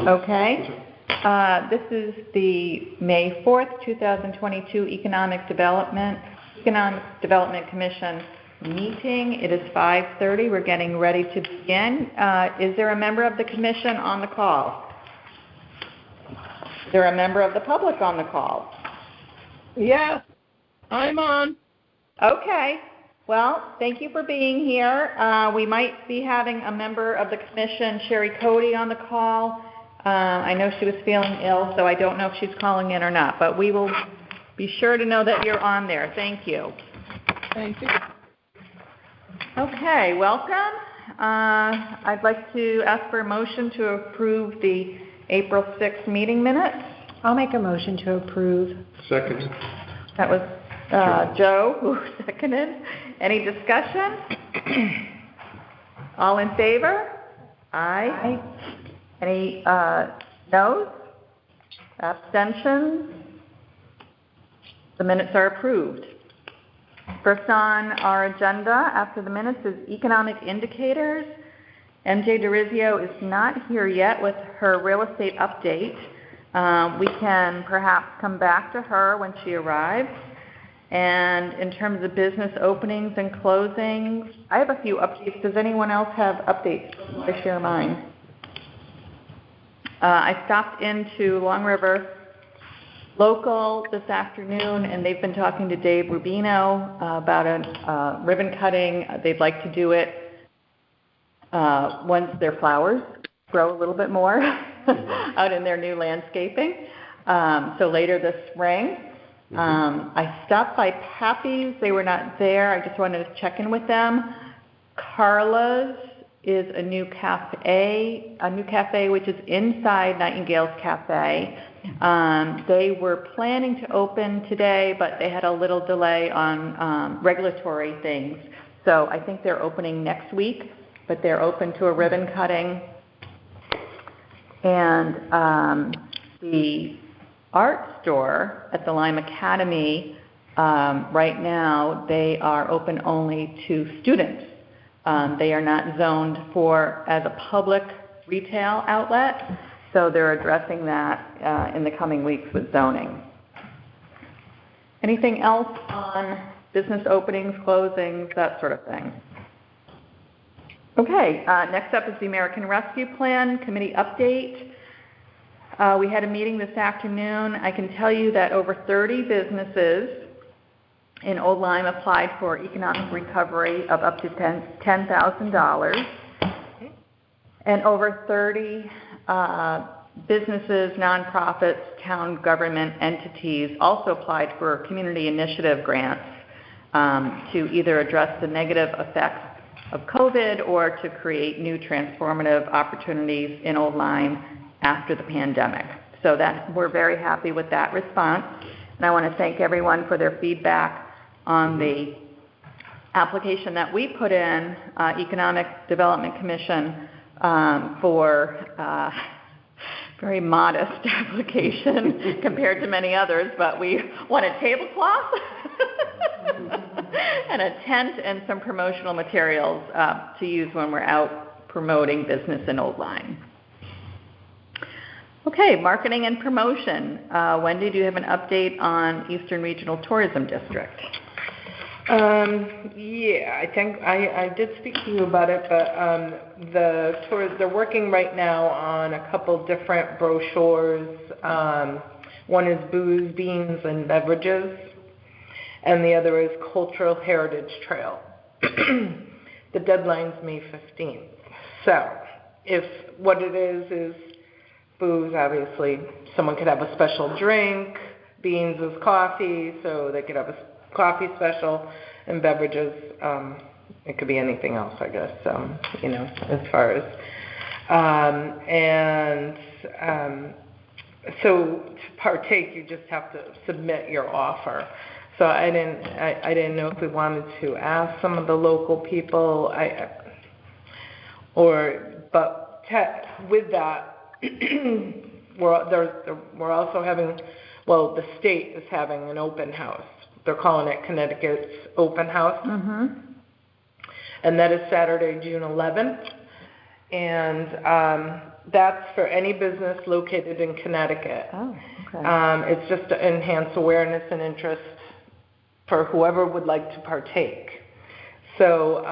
Okay. This is the May 4th, 2022 Economic Development Commission meeting. It is 5:30. We're getting ready to begin. Is there a member of the commission on the call? Is there a member of the public on the call? Yes, I'm on. Okay. Well, thank you for being here. We might be having a member of the commission, Sherry Cody, on the call. I know she was feeling ill, so I don't know if she's calling in or not, but we will be sure to know that you're on there. Thank you. Thank you. Okay, welcome. I'd like to ask for a motion to approve the April 6th meeting minutes. I'll make a motion to approve. Second. That was Joe who seconded. Any discussion? All in favor? Aye. Any noes? Abstentions? The minutes are approved. First on our agenda after the minutes is economic indicators. MJ DeRizio is not here yet with her real estate update. We can perhaps come back to her when she arrives. And in terms of business openings and closings, I have a few updates. Does anyone else have updates before I share mine? I stopped into Long River Local this afternoon, and they've been talking to Dave Rubino about a ribbon cutting. They'd like to do it once their flowers grow a little bit more out in their new landscaping. So later this spring. I stopped by Pappy's. They were not there. I just wanted to check in with them. Carla's is a new cafe which is inside Nightingale's Cafe. They were planning to open today, but they had a little delay on regulatory things. So I think they're opening next week, but they're open to a ribbon cutting. And the art store at the Lime Academy, right now, they are open only to students. They are not zoned as a public retail outlet, so they're addressing that in the coming weeks with zoning. Anything else on business openings, closings, that sort of thing? Okay, next up is the American Rescue Plan Committee update. We had a meeting this afternoon. I can tell you that over 30 businesses in Old Lyme applied for economic recovery of up to $10,000. And over 30 businesses, nonprofits, town government entities also applied for community initiative grants to either address the negative effects of COVID or to create new transformative opportunities in Old Lyme after the pandemic. So that we're very happy with that response. And I want to thank everyone for their feedback on the application that we put in, Economic Development Commission, for very modest application compared to many others, but we want a tablecloth and a tent and some promotional materials to use when we're out promoting business in Old Lyme. Okay, marketing and promotion. Wendy, do you have an update on Eastern Regional Tourism District? Yeah, I think I did speak to you about it, but they're working right now on a couple different brochures. One is booze, beans, and beverages, and the other is Cultural Heritage Trail. The deadline's May 15th. So, if what it is booze, obviously, someone could have a special drink. Beans is coffee, so they could have a coffee special, and beverages, it could be anything else, I guess, as far as, so to partake, you just have to submit your offer. So I didn't know if we wanted to ask some of the local people, with that, we're also having, the state is having an open house. They're calling it Connecticut's open house. Mm-hmm. And that is Saturday, June 11th. And That's for any business located in Connecticut. Oh, okay. It's just to enhance awareness and interest for whoever would like to partake. So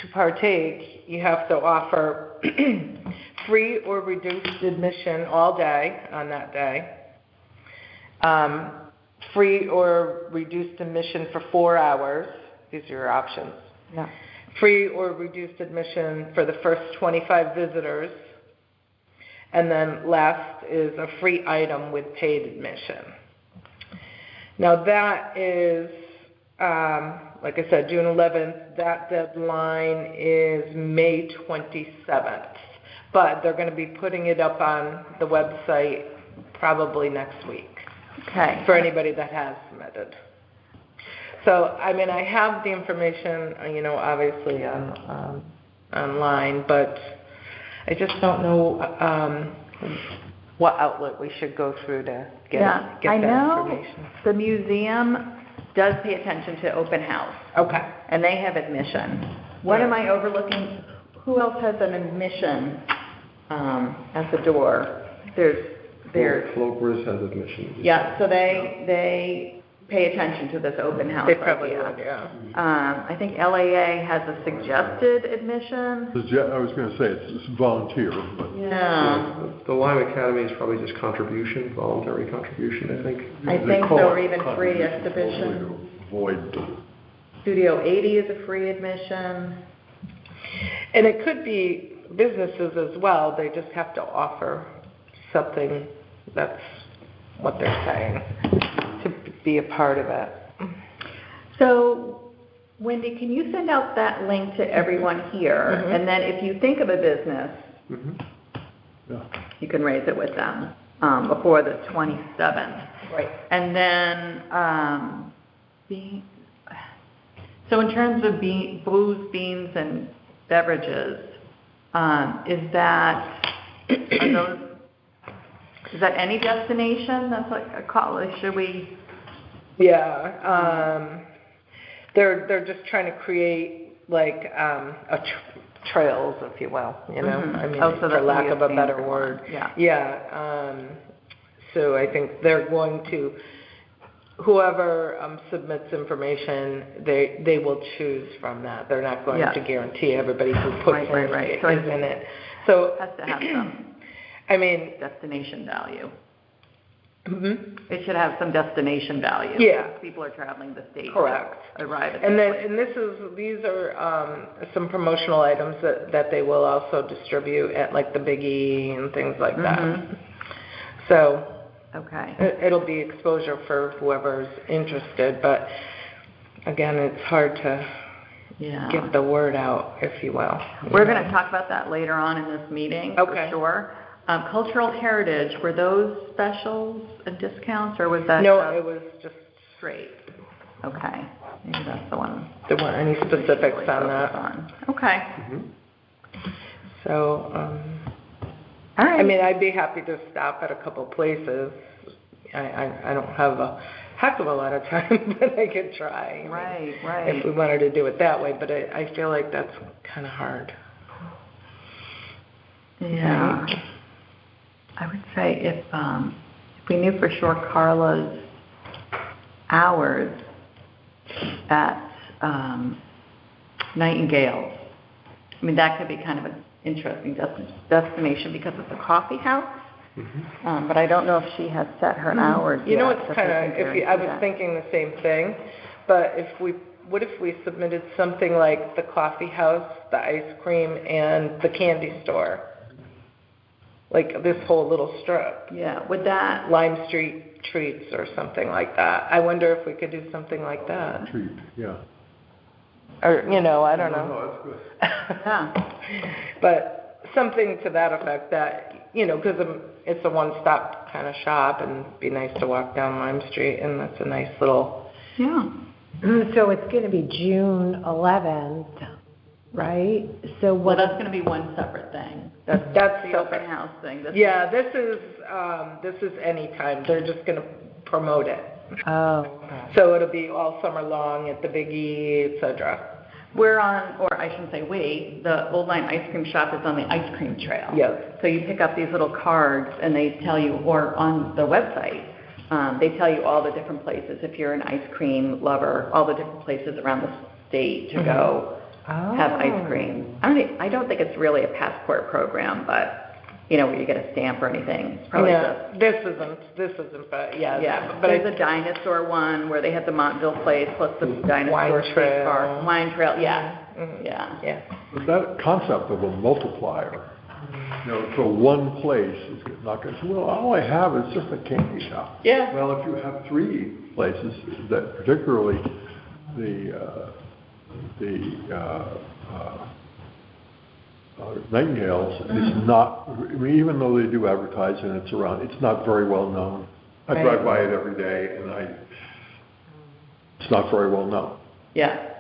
to partake, you have to offer free or reduced admission all day on that day. Free or reduced admission for 4 hours. These are your options. Yeah. Free or reduced admission for the first 25 visitors. And then last is a free item with paid admission. Now that is, like I said, June 11th. That deadline is May 27th. But they're going to be putting it up on the website probably next week. Okay. For anybody that has submitted. So, I mean, I have the information, obviously on online, but I just don't know what outlet we should go through to get that information. I know the museum does pay attention to open house. Okay. And they have admission. What am I overlooking? Who else has an admission at the door? There's Floaters has admission. Yeah, so they pay attention to this open house. They probably idea. would, yeah. I think LAA has a suggested admission. I was going to say it's volunteer, but Yeah. The Lime Academy is probably just contribution, voluntary contribution, I think. I they think call so, or it even free contribution, exhibition. Void. Studio 80 is a free admission. And it could be businesses as well. They just have to offer something that's what they're saying to be a part of it. So, Wendy, can you send out that link to everyone here? Mhm. And then if you think of a business, Yeah. you can raise it with them before the 27th. Right. And then, so in terms of booze, beans, and beverages, is that any destination? That's like a college. Should we? Yeah. They're just trying to create like trails, if you will. Mhm. I mean, so for lack of a better fancy word. one. Yeah. Yeah. So I think they're going to, whoever submits information, they will choose from that. They're not going to guarantee everybody who puts Right. is in it. So It has to have some destination value. Mm-hmm. It should have some destination value. Yeah. People are traveling the state. Correct. To arrive at And the then, place. these are some promotional items that they will also distribute at like the Big E and things like that. Mhm. So Okay. it'll be exposure for whoever's interested, but again, it's hard to get the word out, if you will. We're going to talk about that later on in this meeting, Okay. for sure. Cultural heritage, were those specials and discounts, or was that No, just it was just straight? Okay, maybe that's the one. there weren't any specifics really on that. focus on. Okay. So, All right. I mean, I'd be happy to stop at a couple places. I don't have a heck of a lot of time, but I could try. Right. If we wanted to do it that way, but I feel like that's kind of hard. Yeah. I would say if we knew for sure Carla's hours at Nightingale's, I mean, that could be kind of an interesting destination because it's a coffee house. But I don't know if she has set her hours You know, yet, it's so kind they can of, I was guarantee that. thinking the same thing, but what if we submitted something like the coffee house, the ice cream, and the candy store? Like this whole little strip. Yeah, would that... Lime Street Treats or something like that. I wonder if we could do something like that. Treat, yeah. Or, I don't know. No, that's good. Yeah. But something to that effect that, because it's a one-stop kind of shop and it'd be nice to walk down Lime Street and that's a nice little... Yeah. So it's going to be June 11th, right? So Well, what? that's going to be one separate thing. That's The open separate. house thing. Yeah, this is anytime. They're just going to promote it. Oh. So it'll be all summer long at the Big E, etc. We're on, or I shouldn't say we, the Old Line Ice Cream Shop is on the ice cream trail. Yes. So you pick up these little cards and they tell you, or on the website, they tell you all the different places, if you're an ice cream lover, all the different places around the state to go have ice cream. I don't think it's really a passport program, but where you get a stamp or anything. It's probably This isn't, but yeah. yeah. But There's a dinosaur one where they had the Montville place plus the dinosaur Wine state trail. park. Wine trail, yeah. Mhm. Yeah. But that concept of a multiplier, for one place, is not going to say, well, all I have is just a candy shop. Yeah. Well, if you have 3 places, that particularly the Nightingales is not, even though they do advertise and it's around, it's not very well known. I drive by it every day and it's not very well known. Yeah.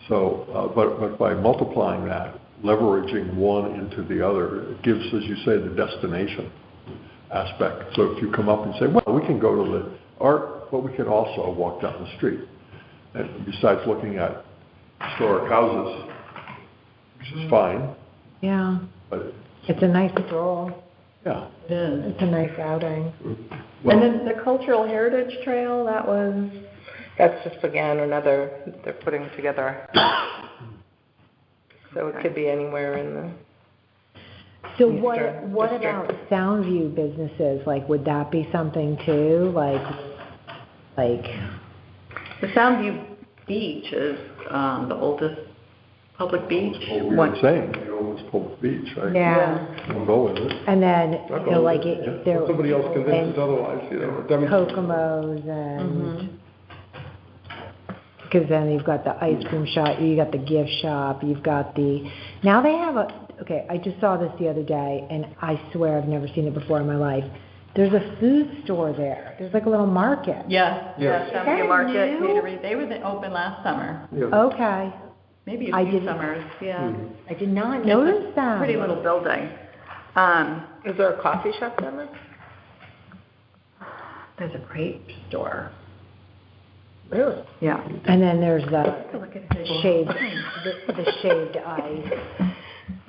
So, but by multiplying that, leveraging one into the other, it gives, as you say, the destination aspect. So if you come up and say, well, we can go to the art, but we can also walk down the street. And besides looking at historic houses, which is fine. Yeah. But It's a nice stroll. yeah. It is. It's a nice outing. Well, And then the Cultural Heritage Trail, that was... That's just, again, they're putting together. So it could be anywhere in the... So Eastern what district. about Soundview businesses? Like, would that be something too? Like The Soundview Beach is the oldest public beach. what we were saying, the oldest public beach, right? yeah. We'll go with it. And then like Yeah. there Somebody else convinces and otherwise, demonstrate. Kokomo's and because then you've got the ice cream shop, you got the gift shop, you've got now they have I just saw this the other day and I swear I've never seen it before in my life. There's a food store there. There's like a little market. Yeah. Yes. Yeah, Is that Soundview Market, new? Catering. They were open last summer. Yeah. Okay. Maybe I a few didn't- summers, yeah. I did not notice that. Pretty little building. Is there a coffee shop down there? There's a crepe store. Really? Yeah. And then there's Let's look at the shaved the shaved ice,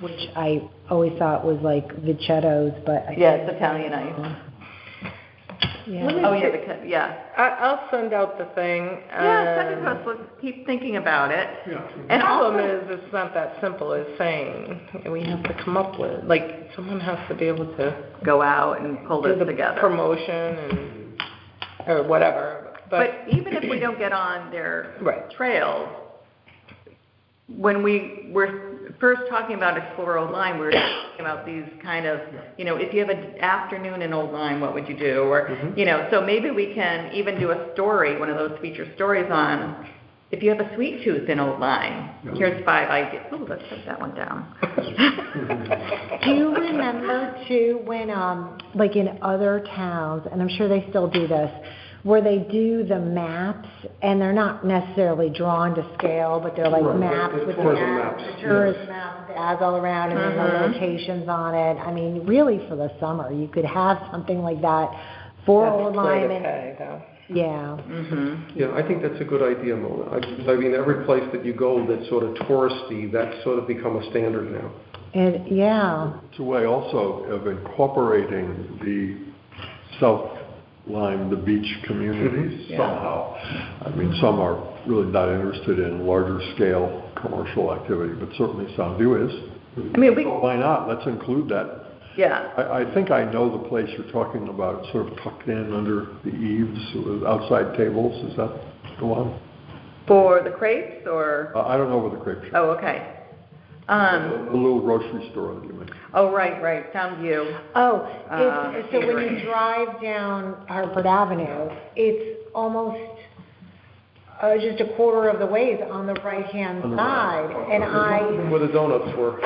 which I always thought was like Vichetto's, but Yeah, it's Italian ice. yeah. Oh, yeah, I'll send out the thing. Yeah, send it to us. Let's keep thinking about it. Yeah. And The problem also, is, it's not that simple as saying, we have to come up with, like, someone has to be able to go out and pull do this the together. promotion or whatever. But even if we don't get on their Right. trails, when we were first talking about Explore Old Lyme, we were talking about these kind of, if you have an afternoon in Old Lyme, what would you do? Or, so maybe we can even do a story, one of those feature stories on, if you have a sweet tooth in Old Lyme, here's 5 ideas. Oh, let's put that one down. Do you remember too when like in other towns, and I'm sure they still do this, where they do the maps and they're not necessarily drawn to scale, but they're like Right, maps the with tourism maps, tourist maps with ads all around and then the locations on it. I mean, really for the summer, you could have something like that for Old That's way Lyme. to And, pay, though. yeah. Yeah, I think that's a good idea, Mona. I mean, every place that you go that's sort of touristy, that's sort of become a standard now. And yeah. It's a way also of incorporating the South Lyme, the beach communities somehow. I mean, some are really not interested in larger scale commercial activity, but certainly Soundview is. I mean, So why not? Let's include that. Yeah. I think I know the place you're talking about, sort of tucked in under the eaves with outside tables. Is that the one? For the crepes or? I don't know where the crepe shop. Oh, okay. The little grocery store that you mentioned. Oh, right, Soundview. Oh, so when catering. you drive down Hartford Avenue, it's almost just a quarter of the ways on the right-hand On the side. right. And Where the donuts were,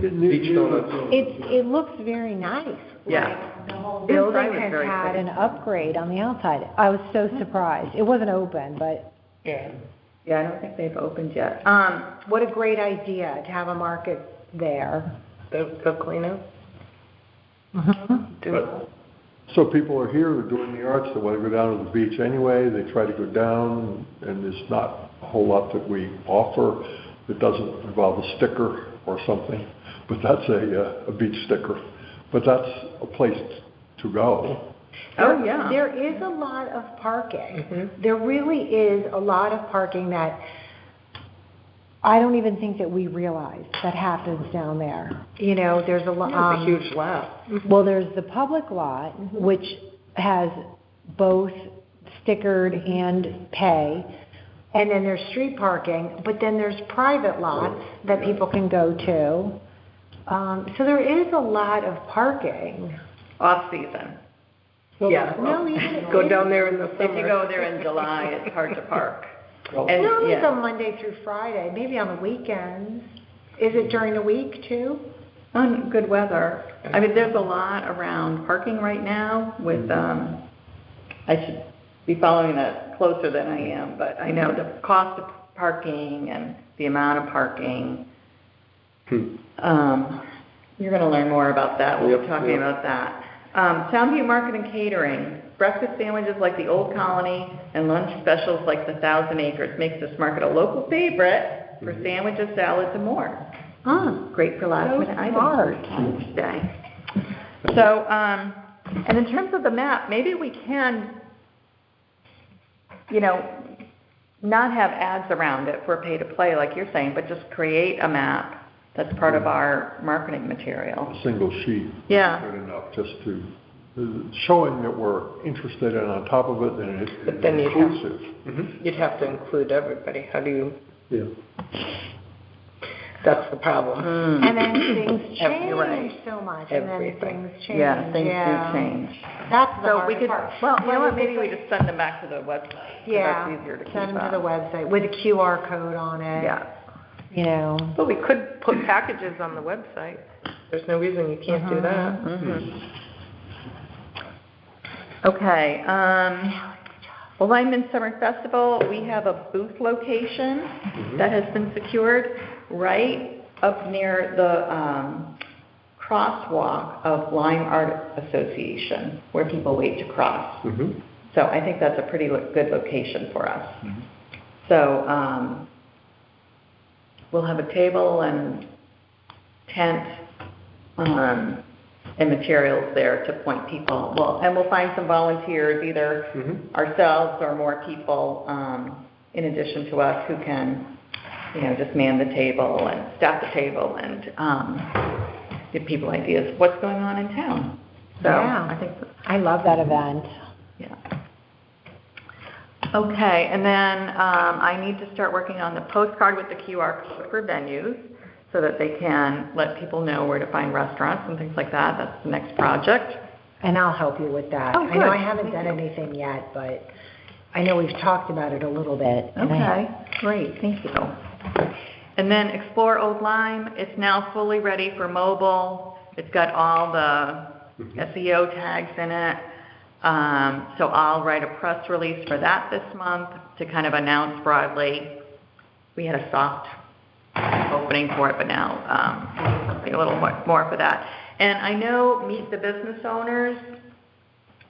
beach donuts. it looks very nice. Yeah. Like, the whole Inside building was has very had pretty. an upgrade on the outside. I was so surprised. It wasn't open, but Yeah. Yeah, I don't think they've opened yet. what a great idea to have a market there. They'll clean up. But, so people are here, they're doing the arts, they want to go down to the beach anyway, they try to go down, and there's not a whole lot that we offer. that doesn't involve a sticker or something, but that's a beach sticker. But that's a place to go. Oh, yeah. There is a lot of parking. Mm-hmm. There really is a lot of parking that I don't even think that we realize that happens down there. You know, there's a lot. It's a huge lot. Well, there's the public lot, which has both stickered and pay, and then there's street parking, but then there's private lots that people can go to. So there is a lot of parking. Off-season. Yeah. No, even Go down there in the summer. If you go there in July, it's hard to park. Well, And, Normally it's yeah. on Monday through Friday, maybe on the weekends. Is it during the week too? On good weather. I mean, there's a lot around parking right now with, I should be following that closer than I am, but I know the cost of parking and the amount of parking. You're going to learn more about that. We'll be talking about that. Soundview Market and Catering. Breakfast sandwiches like the Old Colony and lunch specials like the 1,000 Acres makes this market a local favorite for sandwiches, salads, and more. Great for last-minute items on each day. So, and in terms of the map, maybe we can, you know, not have ads around it for pay-to-play like you're saying, but just create a map that's part of our marketing material. A single sheet. Yeah. Good enough just to showing that we're interested and on top of it and it's But then inclusive. You'd have to include everybody. How do you? Yeah. That's the problem. And then things You're right. change so much, Everything. and then things change. Yeah, things do change. That's the So hard we could, part. well, you know what, But maybe it's we like- just send them back to the website. 'Cause Yeah, That's easier to keep send them to the up. website with a QR code on it. Yeah. You know. But we could put packages on the website. There's no reason you can't do that. Okay, Alignment Summer Festival, we have a booth location that has been secured right up near the crosswalk of Lime Art Association, where people wait to cross. So I think that's a pretty good location for us. So we'll have a table and tent and materials there to point people. Well, and we'll find some volunteers, either ourselves or more people in addition to us who can, you know, just man the table and staff the table and give people ideas of what's going on in town. So Yeah. I think, I love that event. yeah. Okay, and then I need to start working on the postcard with the QR code for venues so that they can let people know where to find restaurants and things like that. That's the next project. And I'll help you with that. Oh, I know I good. haven't done anything yet, but I know we've talked about it a little bit. and Okay, great, thank you. And then Explore Old Lyme, it's now fully ready for mobile. It's got all the SEO tags in it. So I'll write a press release for that this month to kind of announce broadly. We had a soft opening for it, but now something a little more for that. And I know Meet the Business Owners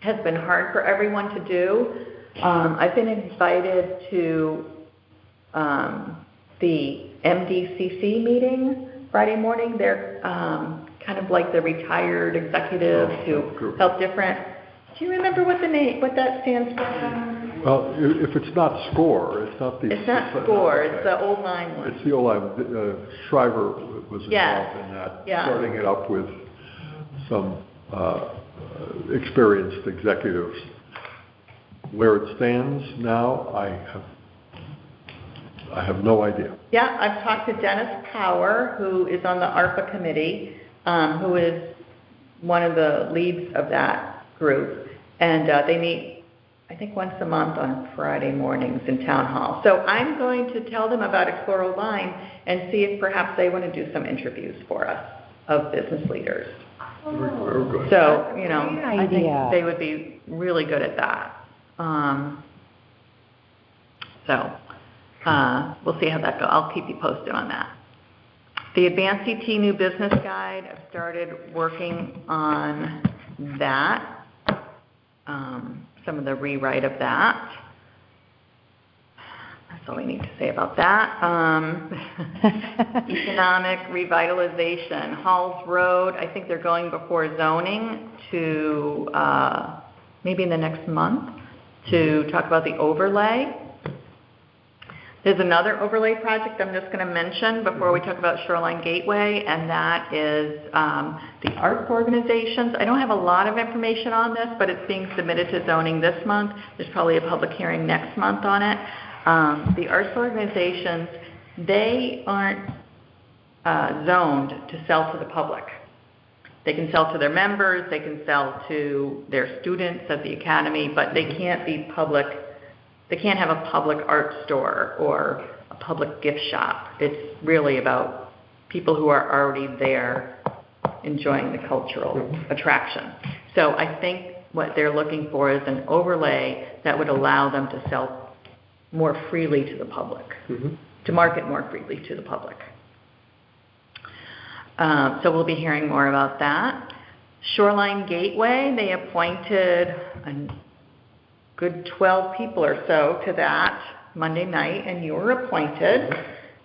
has been hard for everyone to do. I've been invited to the MDCC meeting Friday morning. They're kind of like the retired executives who help different. Do you remember what that stands for? Well, if it's not SCORE, it's not the... It's not SCORE, it's the Old Lyme one. It's the Old Lyme. Shriver was involved in that, starting it up with some experienced executives. Where it stands now, I have no idea. Yeah, I've talked to Dennis Power, who is on the ARPA committee, who is one of the leads of that group. And they meet, I think, once a month on Friday mornings in Town Hall. So I'm going to tell them about Explore Old Lyme and see if perhaps they want to do some interviews for us of business leaders. Very good. So, you know, Great I think idea. they would be really good at that. We'll see how that goes. I'll keep you posted on that. The Advanced ET New Business Guide, I've started working on that, some of the rewrite of that. Let's That's all we need to say about that. Economic revitalization, Halls Road, I think they're going before zoning to, maybe in the next month, to talk about the overlay. There's another overlay project I'm just going to mention before we talk about Shoreline Gateway, and that is the arts organizations. I don't have a lot of information on this, but it's being submitted to zoning this month. There's probably a public hearing next month on it. The arts organizations, they aren't zoned to sell to the public. They can sell to their members, they can sell to their students at the academy, but they can't be public. They can't have a public art store or a public gift shop. It's really about people who are already there enjoying the cultural attraction. So I think what they're looking for is an overlay that would allow them to sell more freely to the public, to market more freely to the public. So we'll be hearing more about that. Shoreline Gateway, they appointed a good 12 people or so to that Monday night, and you were appointed.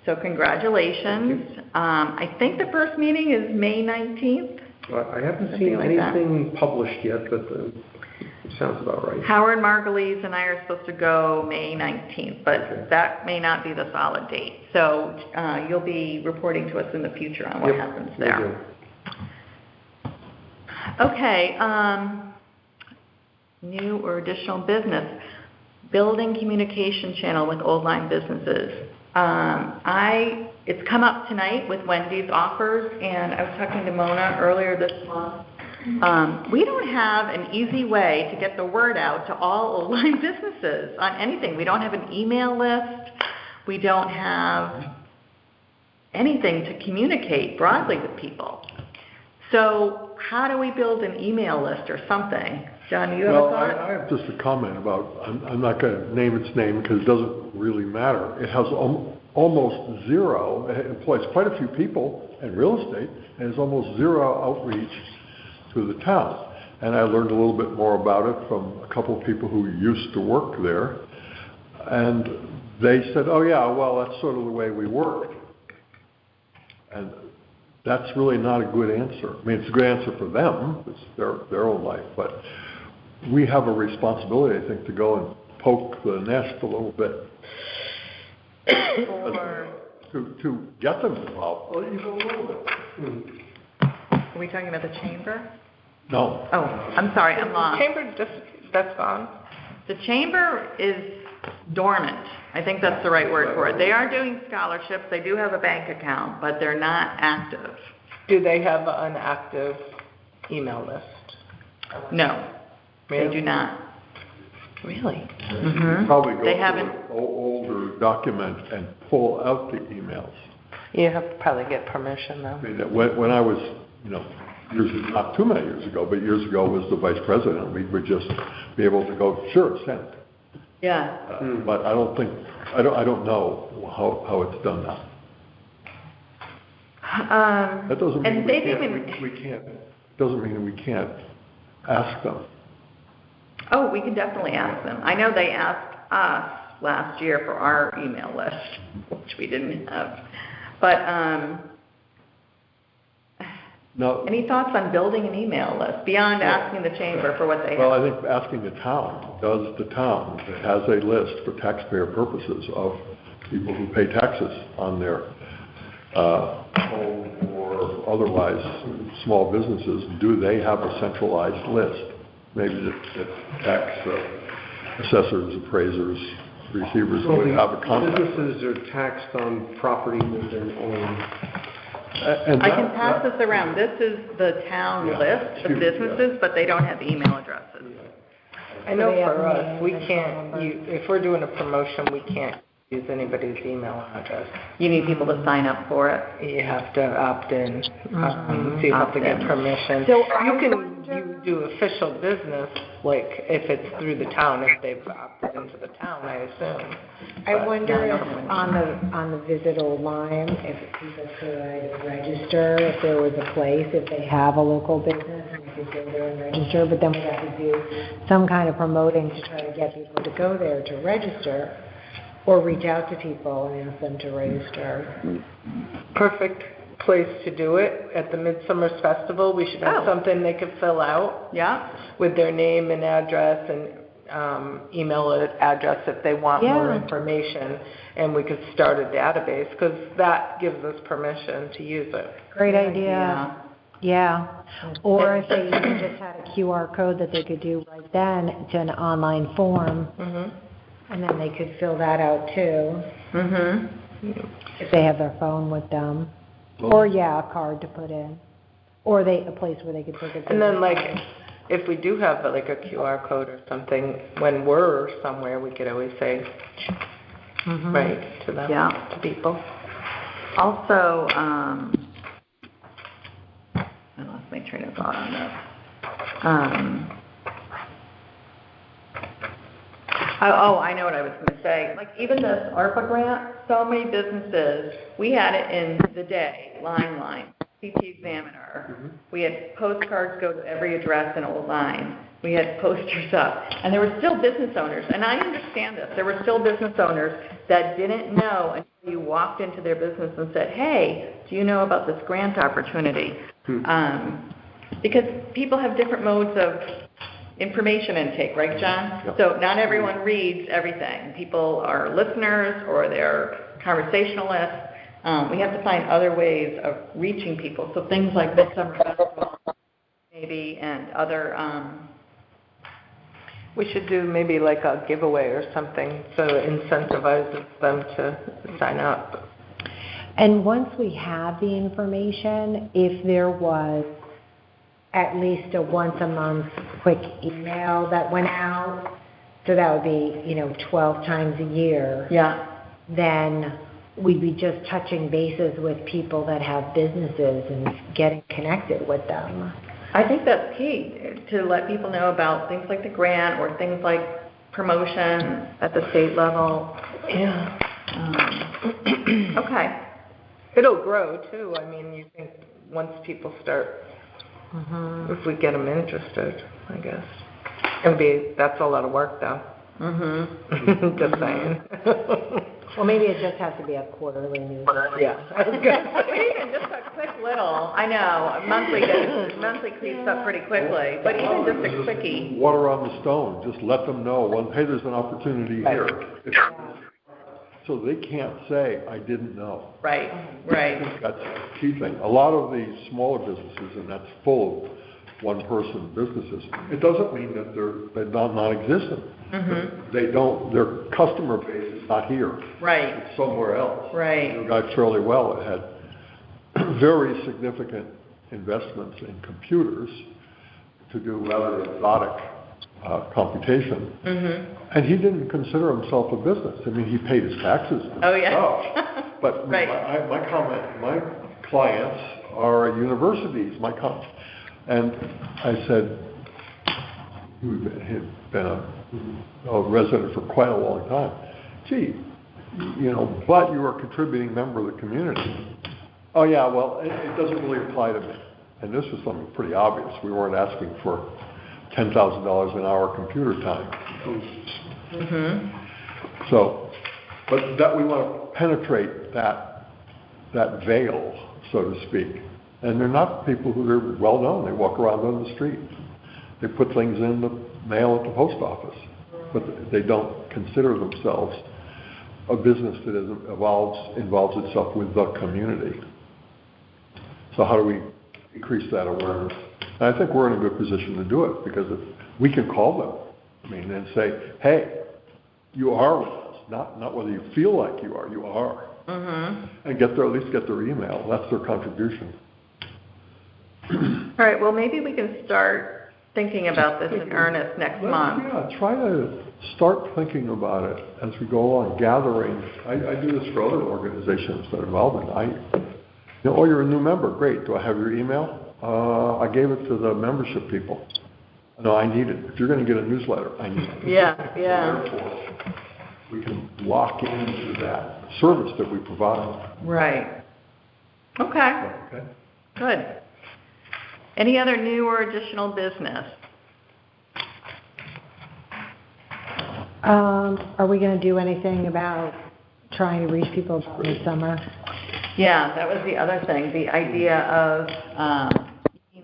So congratulations. I think the first meeting is May 19th. I haven't seen anything published yet, but it sounds about right. Howard Margulies and I are supposed to go May 19th, but that may not be the solid date. So you'll be reporting to us in the future on what happens there. Okay. New or additional business, building communication channel with old line businesses. It's come up tonight with Wendy's offers, and I was talking to Mona earlier this month. We don't have an easy way to get the word out to all old line businesses on anything. We don't have an email list. We don't have anything to communicate broadly with people. So how do we build an email list or something? John, you have a thought? I have just a comment about, I'm not going to name its name because it doesn't really matter. It has almost zero, it employs quite a few people in real estate, and has almost zero outreach to the town. And I learned a little bit more about it from a couple of people who used to work there. And they said, oh yeah, well, that's sort of the way we work. And that's really not a good answer. I mean, it's a good answer for them. It's their own life. But we have a responsibility, I think, to go and poke the nest a little bit. to get them involved, or even a little bit. Are we talking about the chamber? No. Oh, I'm sorry, I'm lost. The chamber, that's gone. The chamber is dormant. I think that's the right word for it. They are doing scholarships. They do have a bank account, but they're not active. Do they have an active email list? No, Really? they do not. Really? Mm-hmm. Probably go They to haven't. an older document and pull out the emails. You have to probably get permission, though. I mean, when I was, years, not too many years ago, but years ago was the vice president, we would just be able to go, sure, send. Yeah. But I don't know how it's done now. That doesn't mean we can't. Doesn't mean we can't ask them. Oh, we can definitely ask them. I know they asked us last year for our email list, which we didn't have. But No. any thoughts on building an email list beyond asking the chamber for what they have? Well, I think asking the town, does the town that has a list for taxpayer purposes of people who pay taxes on their home or otherwise small businesses, do they have a centralized list? Maybe the tax assessors, appraisers, receivers would have a contact. Businesses are taxed on property that they own. I can pass this around. This is the town list of businesses, but they don't have email addresses. I know for us, we can't, if we're doing a promotion, we can't use anybody's email address. You need people to sign up for it. You have to opt in, so you have to get permission. So You do official business, like if it's through the town, if they've opted into the town, I assume. I wonder if on the Visit Old Lyme, if people could register, if there was a place, if they have a local business, and they could go there and register, but then we have to do some kind of promoting to try to get people to go there to register. or reach out to people and ask them to register. Perfect place to do it at the Midsummer's Festival. We should have something they could fill out. Yeah. With their name and address and email address if they want more information, and we could start a database because that gives us permission to use it. Great idea. Yeah. Or if they even just had a QR code that they could do right then to an online form, and then they could fill that out too. If they have their phone with them. Or a card to put in. Or a place where they could take it. And then if we do have a QR code or something, when we're somewhere, we could always say, right, to them, to people. Also, I lost my train of thought on this. I know what I was going to say. Like even this ARPA grant, so many businesses, we had it in the day, line, CT Examiner. We had postcards go to every address in Old Line. We had posters up. And there were still business owners, and I understand this, there were still business owners that didn't know until you walked into their business and said, hey, do you know about this grant opportunity? Because people have different modes of information intake, right, John? Yep. So not everyone reads everything. People are listeners or they're conversationalists. We have to find other ways of reaching people. So things like Midsummer Festival, maybe, and other. We should do maybe like a giveaway or something so it incentivizes them to sign up. And once we have the information, if there was at least a once a month quick email that went out, so that would be 12 times a year. Then we'd be just touching bases with people that have businesses and getting connected with them. I think that's key, to let people know about things like the grant or things like promotion at the state level. Okay. It'll grow too. I mean, you think once people start, if we get them interested, I guess. That's a lot of work though. Just saying. Well, maybe it just has to be a quarterly newsletter. I was gonna say. Even just a quick little, I know, monthly creeps up pretty quickly, but even just a quickie. Water on the stone, just let them know, hey, there's an opportunity here. So they can't say, I didn't know. Right. I think that's a key thing. A lot of these smaller businesses, and that's full of one-person businesses, it doesn't mean that they're non-existent. Their customer base is not here. Right. It's somewhere else. Right. You guys fairly well had very significant investments in computers to do rather exotic computation. And he didn't consider himself a business. I mean, he paid his taxes and stuff. But my clients are universities. And I said, who had been a resident for quite a long time, gee, but you are a contributing member of the community. Oh yeah, well, it doesn't really apply to me. And this was something pretty obvious. We weren't asking for $10,000 an hour computer time. So, but that we want to penetrate that veil, so to speak. And they're not people who are well known. They walk around on the street. They put things in the mail at the post office, but they don't consider themselves a business that involves itself with the community. So how do we increase that awareness? And I think we're in a good position to do it because if we can call them, and say, hey, you are with us, not whether you feel like you are, and at least get their email. That's their contribution. All right, well, maybe we can start thinking about this in earnest next month. Yeah, try to start thinking about it as we go along, gathering. I do this for other organizations that are involved in it. You're a new member. Great. Do I have your email? I gave it to the membership people. No, I need it. If you're going to get a newsletter, I need it. Yeah. Therefore, we can lock into that service that we provide. Right. Okay. Good. Any other new or additional business? Are we going to do anything about trying to reach people about midsummer? Yeah, that was the other thing, the idea of,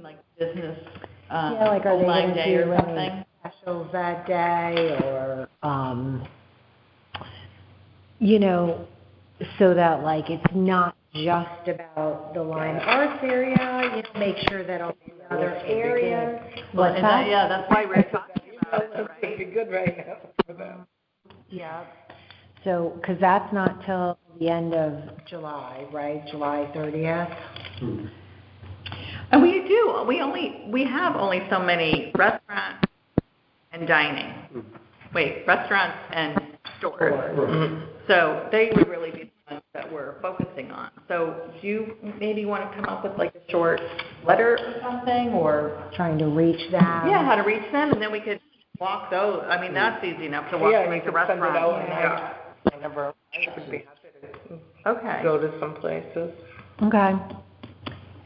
like business, Yeah, like are they Line going Day to or do something? any specials that day or, you know, so that like it's not just about the Lyme Arts area, you know, make sure that all the other areas. Well, and that, yeah, that's why we're talking about it, That would be right? good right now for them. Yeah. So, because that's not till the end of July, right? July 30th? And we have only so many restaurants and dining. Restaurants and stores. Mhm. So they would really be the ones that we're focusing on. So do you maybe want to come up with like a short letter or something, or? Trying to reach them. Yeah, how to reach them, and then we could walk those. I mean, that's easy enough to walk Yeah, to and make you the could send it restaurant. out, and whenever, I would be happy Okay. to go to some places. Okay.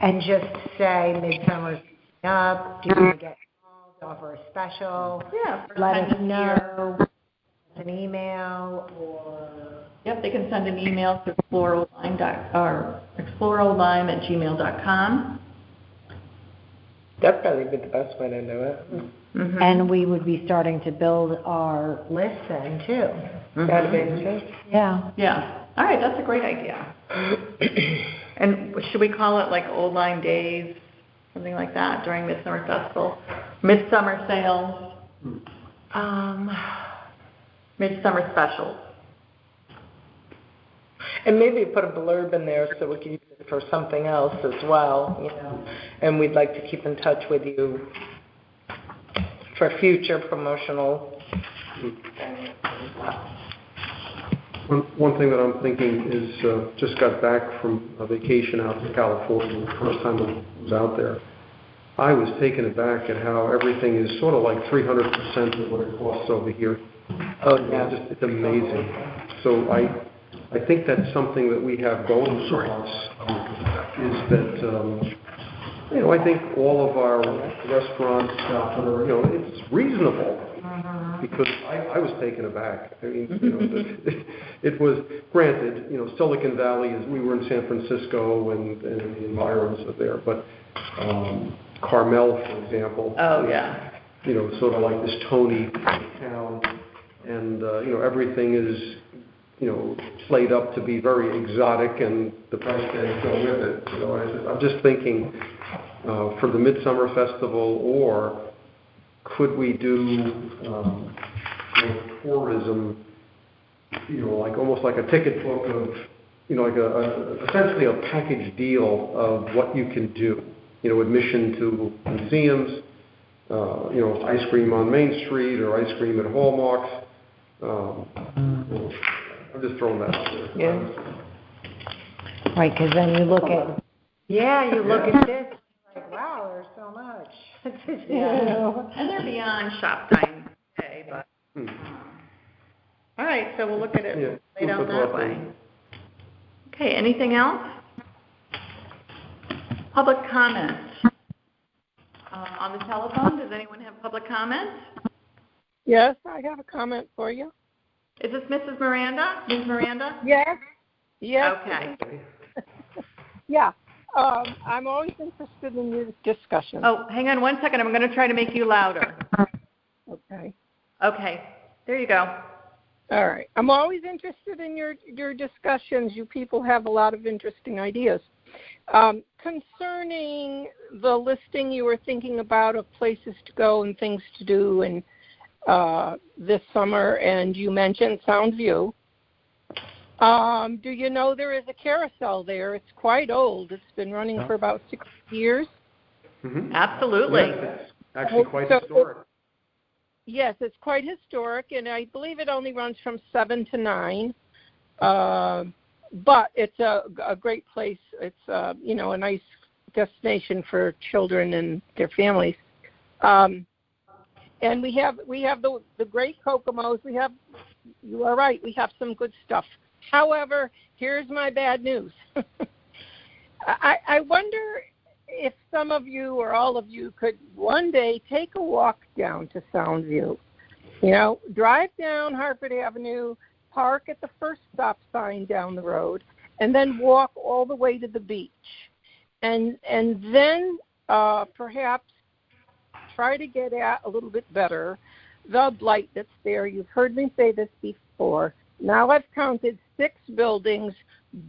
And just say midsummer's up, do you want to get involved, offer a special? Yeah. first Let time us this year. know, an email, or... Yep, they can send an email to exploreoldlyme@gmail.com. That'd probably be the best way to do it. Mm-hmm. And we would be starting to build our list then, too. Databases. Yeah. Yeah. All right, that's a great idea. And should we call it like Old Lyme Days, something like that during Midsummer Festival? Midsummer Sales, Midsummer Specials. And maybe put a blurb in there so we can use it for something else as well, you know. And we'd like to keep in touch with you for future promotional. One thing that I'm thinking is, just got back from a vacation out in California, the first time I was out there. I was taken aback at how everything is sort of like 300% of what it costs over here. Oh, yeah. It's amazing. So I think that's something that we have going for us, is that, you know, I think all of our restaurants out there, you know, it's reasonable. Because I was taken aback. I mean, you know, it was, granted, you know, Silicon Valley is, we were in San Francisco and the environs of there, but Carmel, for example. Oh, yeah. You know, sort of like this Tony town, and, you know, everything is, you know, played up to be very exotic, and the price tags go with it. You know, I'm just thinking for the Midsummer Festival, or could we do you know, tourism, you know, like almost like a ticket book of, you know, like essentially a package deal of what you can do. You know, admission to museums, you know, ice cream on Main Street or ice cream at Hallmarks. I'm just throwing that out there. Yeah. Right, because then you look at, you look at this, like, wow, there's so much. Yeah. And they're beyond shop time day, but, all right, so we'll look at it laid out that way. Okay, anything else? Public comment. On the telephone, does anyone have public comments? Yes, I have a comment for you. Is this Mrs. Miranda? Ms. Miranda? Yes. Yes. Okay. Yeah. I'm always interested in your discussion. Oh, hang on one second. I'm going to try to make you louder. Okay. Okay. There you go. All right. I'm always interested in your discussions. You people have a lot of interesting ideas. Concerning the listing you were thinking about of places to go and things to do and this summer, and you mentioned Soundview. Do you know there is a carousel there? It's quite old. It's been running for about 6 years. Mm-hmm. Absolutely. Yes, it's actually quite historic. Yes, it's quite historic, and I believe it only runs from 7 to 9. But it's a great place. It's you know, a nice destination for children and their families. And we have the great Kokomos. You are right, we have some good stuff. However, here's my bad news. I wonder if some of you or all of you could one day take a walk down to Soundview. You know, drive down Hartford Avenue, park at the first stop sign down the road, and then walk all the way to the beach. And then perhaps try to get at a little bit better the blight that's there. You've heard me say this before. Now I've counted 6 buildings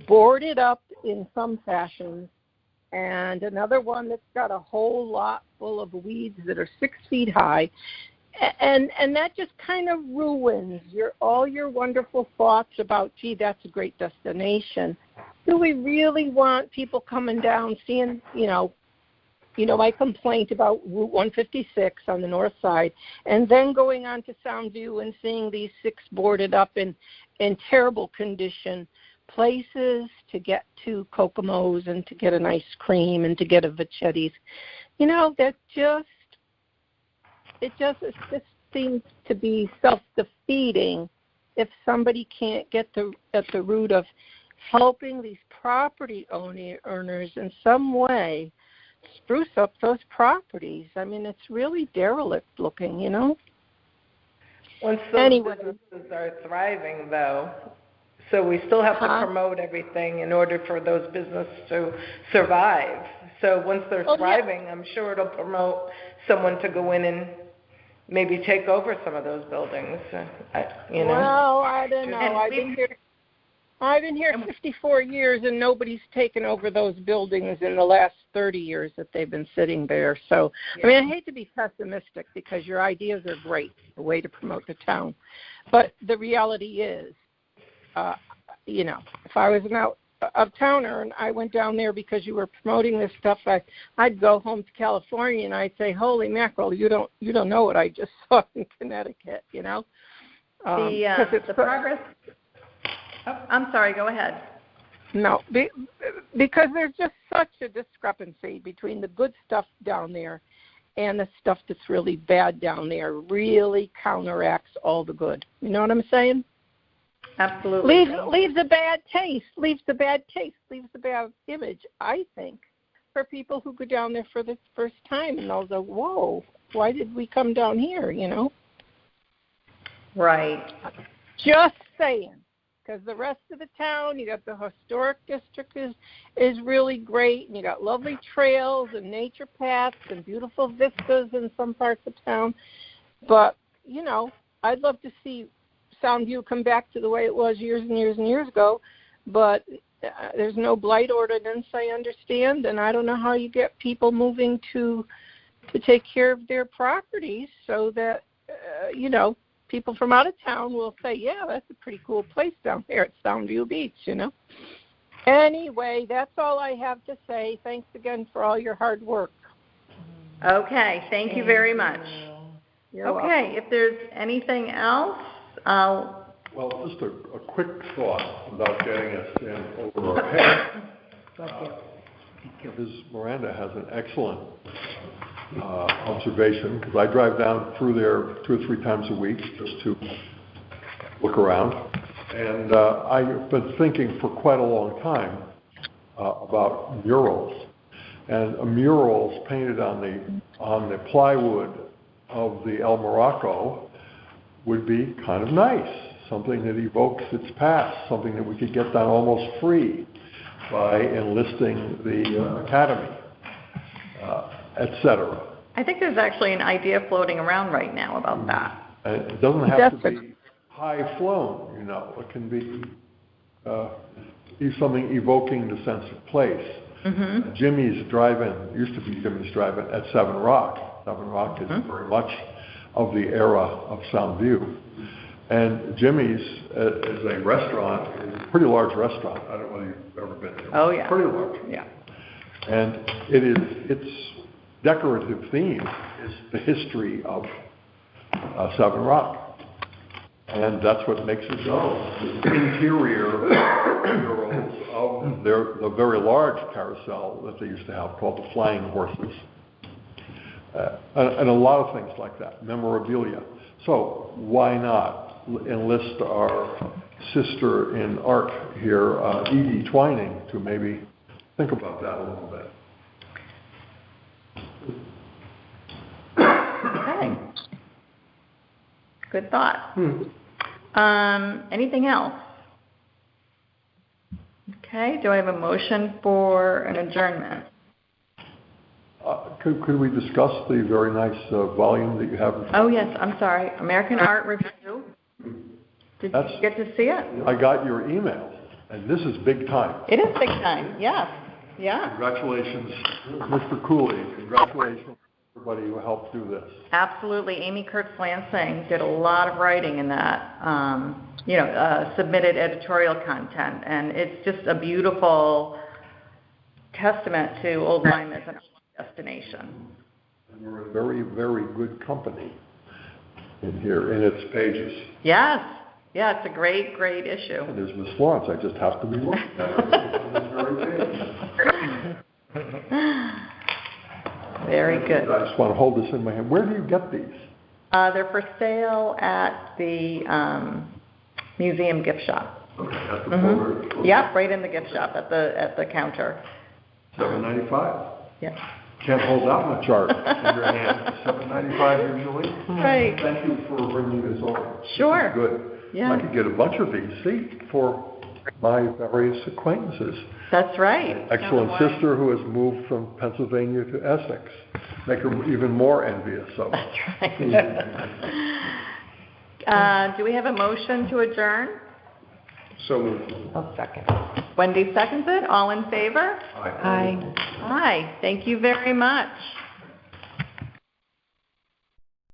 boarded up in some fashion, and another one that's got a whole lot full of weeds that are 6 feet high. And that just kind of ruins all your wonderful thoughts about, gee, that's a great destination. Do we really want people coming down, seeing, my complaint about Route 156 on the north side, and then going on to Soundview and seeing these 6 boarded up in terrible condition places to get to Kokomo's and to get an ice cream and to get a Vachetti's? It just seems to be self-defeating if somebody can't get at the root of helping these property owners in some way spruce up those properties. I mean, it's really derelict looking, Once those businesses are thriving, though, so we still have to promote everything in order for those businesses to survive. So once they're thriving, I'm sure it'll promote someone to go in and maybe take over some of those buildings. Well, I don't know. I've been here 54 years, and nobody's taken over those buildings in the last 30 years that they've been sitting there. So, I mean, I hate to be pessimistic because your ideas are great, a way to promote the town. But the reality is, if I was an out-of-towner and I went down there because you were promoting this stuff, I'd go home to California and I'd say, "Holy mackerel, you don't know what I just saw in Connecticut," The progress. Oh, I'm sorry. Go ahead. No, because there's just such a discrepancy between the good stuff down there and the stuff that's really bad down there. Really counteracts all the good. You know what I'm saying? Absolutely. Leaves a bad taste. Leaves a bad image, I think, for people who go down there for the first time, and they'll go, "Whoa, why did we come down here?" Right. Just saying. Because the rest of the town, you got the historic district is really great, and you got lovely trails and nature paths and beautiful vistas in some parts of town. But, I'd love to see Soundview come back to the way it was years and years and years ago. But there's no blight ordinance, I understand, and I don't know how you get people moving to take care of their properties so that, people from out of town will say, "Yeah, that's a pretty cool place down there at Soundview Beach," Anyway, that's all I have to say. Thanks again for all your hard work. Okay, thank you very much. You're welcome. If there's anything else, Well, just a quick thought without getting us in over our head. Ms. Miranda has an excellent observation, because I drive down through there 2 or 3 times a week just to look around. And I've been thinking for quite a long time about murals. And murals painted on the plywood of the El Morocco would be kind of nice. Something that evokes its past, something that we could get done almost free by enlisting the academy, etc. I think there's actually an idea floating around right now about that. It doesn't have to be high flown, It can be something evoking the sense of place. Mm-hmm. Jimmy's Drive-In, used to be Jimmy's Drive-In at Seven Rock. Seven Rock is very much of the era of Soundview. And Jimmy's is a restaurant, is a pretty large restaurant. I don't know whether you've ever been there. Oh, yeah. Pretty large. Yeah. And its decorative theme is the history of Seven Rock. And that's what makes it so. The interior murals of the very large carousel that they used to have called the Flying Horses. And a lot of things like that, memorabilia. So why not enlist our sister in art here, Edie Twining, to maybe think about that a little bit. Okay. Good thought. Anything else? Okay, do I have a motion for an adjournment? Could we discuss the very nice volume that you have? Oh, yes, I'm sorry. American Art Review. Did you get to see it? I got your email, and this is big time. It is big time, yes. Yeah. Congratulations, Mr. Cooley. Congratulations to everybody who helped do this. Absolutely. Amy Kurtz-Lansing did a lot of writing in that, submitted editorial content, and it's just a beautiful testament to Old Lyme as an destination. And we're a very, very good company in here, in its pages. Yes. Yeah, it's a great, great issue. And there's Miss Florence. I just have to be looking at it on this very page. Very good. I just want to hold this in my hand. Where do you get these? They're for sale at the museum gift shop. Okay, at the folder. Yep, right in the gift shop at the counter. $7.95. Yep. Can't hold that much art in your hand. $7.95 usually. Right. Thank you for bringing this over. Sure. This is good. Yeah. I could get a bunch of these, see, for my various acquaintances. That's right. Excellent sister who has moved from Pennsylvania to Essex. Make her even more envious of it. That's right. Do we have a motion to adjourn? So moved. I'll second. Wendy seconds it. All in favor? Aye. Aye. Thank you very much.